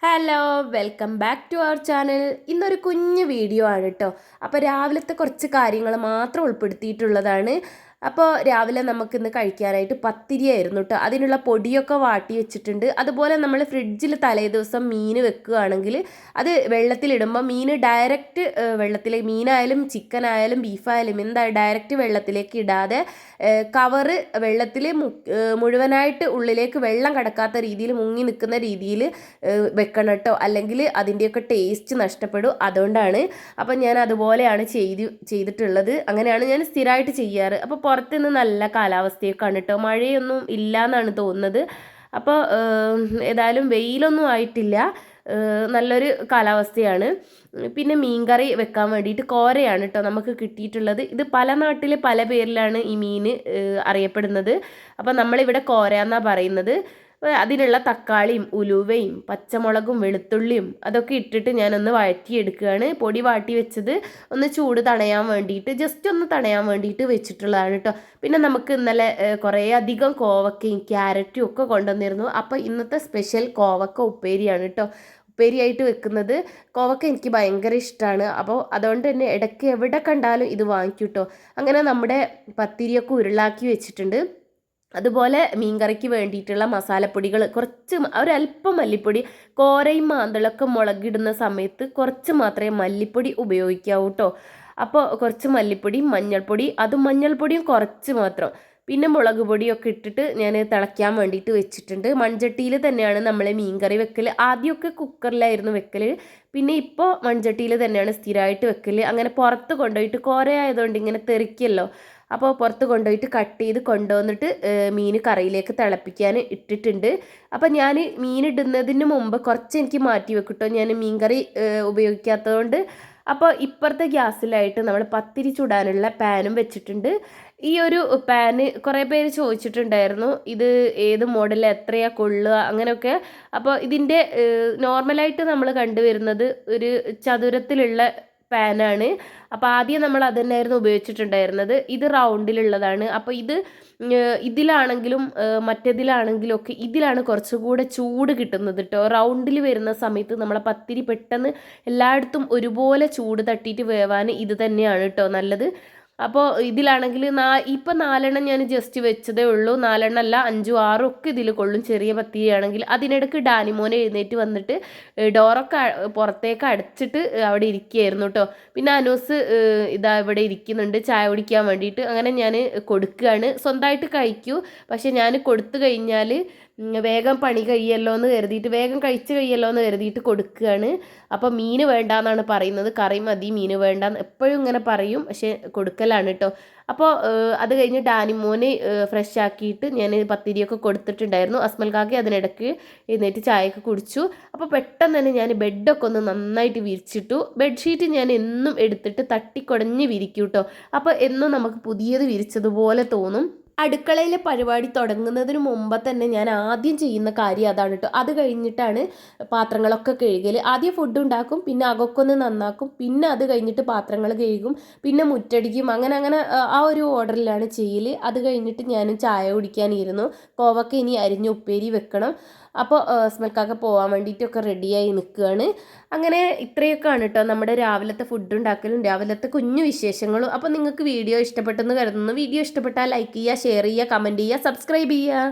Hello welcome back to our channel. ഇന്നൊരു കുഞ്ഞു video ആണ് കേട്ടോ. അപ്പോൾ രാവിലത്തെ കുറച്ച് കാര്യങ്ങൾ മാത്രം ഉൾപ്പെടുത്തിയിട്ടുള്ളതാണ്. അപ്പോൾ രാവിലെ നമുക്കിന്ന് കഴിക്കാനായിട്ട് പത്തിരിയായിരുന്നു കേട്ടോ. അതിനുള്ള പൊടിയൊക്കെ വാട്ടി വെച്ചിട്ടുണ്ട്. അതുപോലെ നമ്മൾ ഫ്രിഡ്ജിൽ തലേ ദിവസം മീൻ വെക്കുകയാണെങ്കിൽ അത് വെള്ളത്തിലിടുമ്പോൾ മീൻ ഡയറക്റ്റ് മീനായാലും ചിക്കൻ ആയാലും ബീഫായാലും ഡയറക്റ്റ് വെള്ളത്തിലേക്ക് ഇടാതെ കവറ് വെള്ളത്തിൽ മുഴുവനായിട്ട് ഉള്ളിലേക്ക് വെള്ളം കടക്കാത്ത രീതിയിൽ മുങ്ങി നിൽക്കുന്ന രീതിയിൽ വെക്കണം കേട്ടോ. അല്ലെങ്കിൽ അതിൻ്റെയൊക്കെ ടേസ്റ്റ് നഷ്ടപ്പെടും. അതുകൊണ്ടാണ് അപ്പോൾ ഞാൻ അതുപോലെയാണ് ചെയ്തിട്ടുള്ളത്. അങ്ങനെയാണ് ഞാൻ സ്ഥിരമായിട്ട് ചെയ്യാറ്. അപ്പോൾ പുറത്തുനിന്ന് നല്ല കാലാവസ്ഥയൊക്കെയാണ് കേട്ടോ. മഴയൊന്നും ഇല്ല എന്നാണ് തോന്നുന്നത്. അപ്പോൾ ഏതായാലും വെയിലൊന്നും ആയിട്ടില്ല, നല്ലൊരു കാലാവസ്ഥയാണ്. പിന്നെ മീൻകറി വെക്കാൻ വേണ്ടിയിട്ട് കോരയാണ് കേട്ടോ നമുക്ക് കിട്ടിയിട്ടുള്ളത്. ഇത് പല നാട്ടിൽ പല പേരിലാണ് ഈ മീൻ അറിയപ്പെടുന്നത്. അപ്പോൾ നമ്മളിവിടെ കോര എന്നാണ് പറയുന്നത്. അതിനുള്ള തക്കാളിയും ഉലുവയും പച്ചമുളകും വെളുത്തുള്ളിയും അതൊക്കെ ഇട്ടിട്ട് ഞാനൊന്ന് വഴറ്റിയെടുക്കുകയാണ്. പൊടി വാട്ടി വെച്ചത് ഒന്ന് ചൂട് തണയാൻ വേണ്ടിയിട്ട്, ജസ്റ്റ് ഒന്ന് തണയാൻ വേണ്ടിയിട്ട് വെച്ചിട്ടുള്ളതാണ് കേട്ടോ. പിന്നെ നമുക്ക് ഇന്നലെ കുറേ അധികം കോവക്കയും ക്യാരറ്റും ഒക്കെ കൊണ്ടുവന്നിരുന്നു. അപ്പോൾ ഇന്നത്തെ സ്പെഷ്യൽ കോവക്ക ഉപ്പേരിയാണ് കേട്ടോ. ഉപ്പേരിയായിട്ട് വെക്കുന്നത്. കോവക്ക എനിക്ക് ഭയങ്കര ഇഷ്ടമാണ്. അപ്പോൾ അതുകൊണ്ട് തന്നെ ഇടയ്ക്ക് എവിടെ കണ്ടാലും ഇത് വാങ്ങിക്കും കേട്ടോ. അങ്ങനെ നമ്മുടെ പത്തിരിയൊക്കെ ഉരുളാക്കി വെച്ചിട്ടുണ്ട്. അതുപോലെ മീൻകറിക്ക് വേണ്ടിയിട്ടുള്ള മസാലപ്പൊടികൾ കുറച്ച്, ഒരല്പം മല്ലിപ്പൊടി, കോരയും മാന്തളൊക്കെ മുളകിടുന്ന സമയത്ത് കുറച്ച് മാത്രമേ മല്ലിപ്പൊടി ഉപയോഗിക്കാവൂ കേട്ടോ. അപ്പോൾ കുറച്ച് മല്ലിപ്പൊടിയും മഞ്ഞൾപ്പൊടിയും കുറച്ച് മാത്രം, പിന്നെ മുളക് പൊടിയൊക്കെ ഇട്ടിട്ട് ഞാൻ തിളയ്ക്കാൻ വേണ്ടിയിട്ട് വെച്ചിട്ടുണ്ട്. മൺചട്ടിയിൽ തന്നെയാണ് നമ്മൾ മീൻകറി വെക്കൽ. ആദ്യമൊക്കെ കുക്കറിലായിരുന്നു വെക്കൽ, പിന്നെ ഇപ്പോൾ മൺചട്ടിയിൽ തന്നെയാണ് സ്ഥിരമായിട്ട് വെക്കൽ. അങ്ങനെ പുറത്ത് കൊണ്ടുപോയിട്ട് കോരയായതുകൊണ്ട് ഇങ്ങനെ തെറിക്കല്ലോ, അപ്പോൾ പുറത്ത് കൊണ്ടുപോയിട്ട് കട്ട് ചെയ്ത് കൊണ്ടുവന്നിട്ട് മീൻ കറിയിലേക്ക് തിളപ്പിക്കാൻ ഇട്ടിട്ടുണ്ട്. അപ്പോൾ ഞാൻ മീൻ ഇടുന്നതിന് മുമ്പ് കുറച്ച് എനിക്ക് മാറ്റി വെക്കും കേട്ടോ, ഞാൻ മീൻ കറി ഉപയോഗിക്കാത്തതുകൊണ്ട്. അപ്പോൾ ഇപ്പുറത്തെ ഗ്യാസിലായിട്ട് നമ്മൾ പത്തിരി ചുടാനുള്ള പാനും വെച്ചിട്ടുണ്ട്. ഈ ഒരു പാന് കുറേ പേര് ചോദിച്ചിട്ടുണ്ടായിരുന്നു, ഇത് ഏത് മോഡൽ, എത്രയാണ് കൊള്ളുക അങ്ങനെയൊക്കെ. അപ്പോൾ ഇതിൻ്റെ നോർമലായിട്ട് നമ്മൾ കണ്ടുവരുന്നത് ഒരു ചതുരത്തിലുള്ള പാനാണ്. അപ്പോൾ ആദ്യം നമ്മൾ അത് തന്നെയായിരുന്നു ഉപയോഗിച്ചിട്ടുണ്ടായിരുന്നത്. ഇത് റൗണ്ടിലുള്ളതാണ്. അപ്പോൾ ഇതിലാണെങ്കിലും മറ്റേതിലാണെങ്കിലും ഒക്കെ ഇതിലാണ് കുറച്ചുകൂടെ ചൂട് കിട്ടുന്നത് കേട്ടോ. റൗണ്ടിൽ വരുന്ന സമയത്ത് നമ്മളെ പത്തിരി പെട്ടെന്ന് എല്ലായിടത്തും ഒരുപോലെ ചൂട് തട്ടിയിട്ട് വേവാൻ ഇത് തന്നെയാണ് കേട്ടോ നല്ലത്. അപ്പോൾ ഇതിലാണെങ്കിൽ ഇപ്പം 4 ഞാൻ ജസ്റ്റ് വെച്ചതേ ഉള്ളൂ. 4 അല്ല, 5 6 ഒക്കെ ഇതിൽ കൊള്ളും ചെറിയ പത്തിരിയാണെങ്കിൽ. അതിനിടയ്ക്ക് ഡാനിമോനെ എഴുന്നേറ്റ് വന്നിട്ട് ഡോറൊക്കെ പുറത്തേക്ക് അടച്ചിട്ട് അവിടെ ഇരിക്കുകയായിരുന്നു കേട്ടോ. പിന്നെ അനൂസ് ഇതാ ഇവിടെ ഇരിക്കുന്നുണ്ട് ചായ കുടിക്കാൻ വേണ്ടിയിട്ട്. അങ്ങനെ ഞാൻ കൊടുക്കുകയാണ്. സ്വന്തമായിട്ട് കഴിക്കൂ, പക്ഷെ ഞാൻ കൊടുത്തു കഴിഞ്ഞാൽ വേഗം പണി കഴിയല്ലോ എന്ന് കരുതിയിട്ട്, വേഗം കഴിച്ച് കഴിയല്ലോ എന്ന് കരുതിയിട്ട് കൊടുക്കുകയാണ്. അപ്പോൾ മീൻ വേണ്ടാന്നാണ് പറയുന്നത്, കറി മതി മീൻ വേണ്ടാന്ന് എപ്പോഴും ഇങ്ങനെ പറയും, പക്ഷേ കൊടുക്കലാണ് കേട്ടോ. അപ്പോൾ അത് കഴിഞ്ഞ് ഡാനിമോന് ഫ്രഷ് ആക്കിയിട്ട് ഞാൻ പത്തിരിയൊക്കെ കൊടുത്തിട്ടുണ്ടായിരുന്നു. അസ്മൽ കാക്കി അതിനിടയ്ക്ക് എഴുന്നേറ്റ് ചായയൊക്കെ കുടിച്ചു. അപ്പോൾ പെട്ടെന്ന് തന്നെ ഞാൻ ബെഡൊക്കെ ഒന്ന് നന്നായിട്ട് വിരിച്ചിട്ടു. ബെഡ്ഷീറ്റ് ഞാൻ എന്നും എടുത്തിട്ട് തട്ടിക്കുടഞ്ഞ് വിരിക്കും കേട്ടോ. അപ്പോൾ എന്നും നമുക്ക് പുതിയത് വിരിച്ചതുപോലെ തോന്നും. അടുക്കളയിലെ പരിപാടി തുടങ്ങുന്നതിന് മുമ്പ് തന്നെ ഞാൻ ആദ്യം ചെയ്യുന്ന കാര്യം അതാണ് കേട്ടോ. അത് കഴിഞ്ഞിട്ടാണ് പാത്രങ്ങളൊക്കെ കഴുകൽ. ആദ്യം ഫുഡ് ഉണ്ടാക്കും, പിന്നെ അകമൊക്കെ ഒന്ന് നന്നാക്കും, പിന്നെ അത് കഴിഞ്ഞിട്ട് പാത്രങ്ങൾ കഴുകും, പിന്നെ മുറ്റടിക്കും. അങ്ങനെ ആ ഒരു ഓർഡറിലാണ് ചെയ്യൽ. അത് കഴിഞ്ഞിട്ട് ഞാൻ ചായ കുടിക്കാനിരുന്നു. കോവക്ക ഇനി അരിഞ്ഞ് ഉപ്പേരി വെക്കണം. അപ്പോൾ സ്മെൽക്കൊക്കെ പോകാൻ വേണ്ടിയിട്ടൊക്കെ റെഡിയായി നിൽക്കുകയാണ്. അങ്ങനെ ഇത്രയൊക്കെയാണ് കേട്ടോ നമ്മുടെ രാവിലത്തെ ഫുഡ് ഉണ്ടാക്കലും രാവിലത്തെ കുഞ്ഞു വിശേഷങ്ങളും. അപ്പോൾ നിങ്ങൾക്ക് വീഡിയോ ഇഷ്ടപ്പെട്ടെന്ന് കരുതുന്നു. വീഡിയോ ഇഷ്ടപ്പെട്ടാൽ ലൈക്ക് ചെയ്യുക, ഷെയർ ചെയ്യുക, കമൻറ്റ് ചെയ്യുക, സബ്സ്ക്രൈബ് ചെയ്യുക.